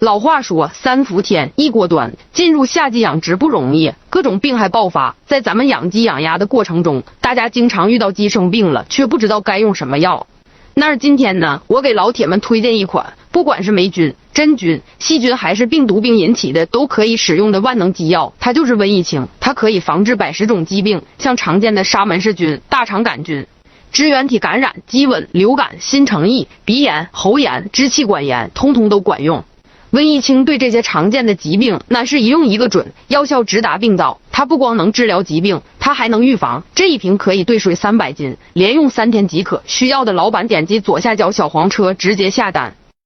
老话说三伏天一锅端，进入夏季养殖不容易，各种病害爆发。在咱们养鸡养鸭的过程中，大家经常遇到鸡生病了，却不知道该用什么药。那今天呢，我给老铁们推荐一款，不管是霉菌、真菌、细菌还是病毒病引起的，都可以使用的万能鸡药，它就是瘟疫清。它可以防治110种疾病，像常见的沙门氏菌、大肠杆菌、支原体感染、鸡瘟、流感、新城疫、鼻炎、喉炎、支气管炎，通通都管用。瘟疫清对这些常见的疾病，那是一用一个准，药效直达病灶。它不光能治疗疾病，它还能预防。这一瓶可以兑水300斤，连用3天即可。需要的老板点击左下角小黄车直接下单。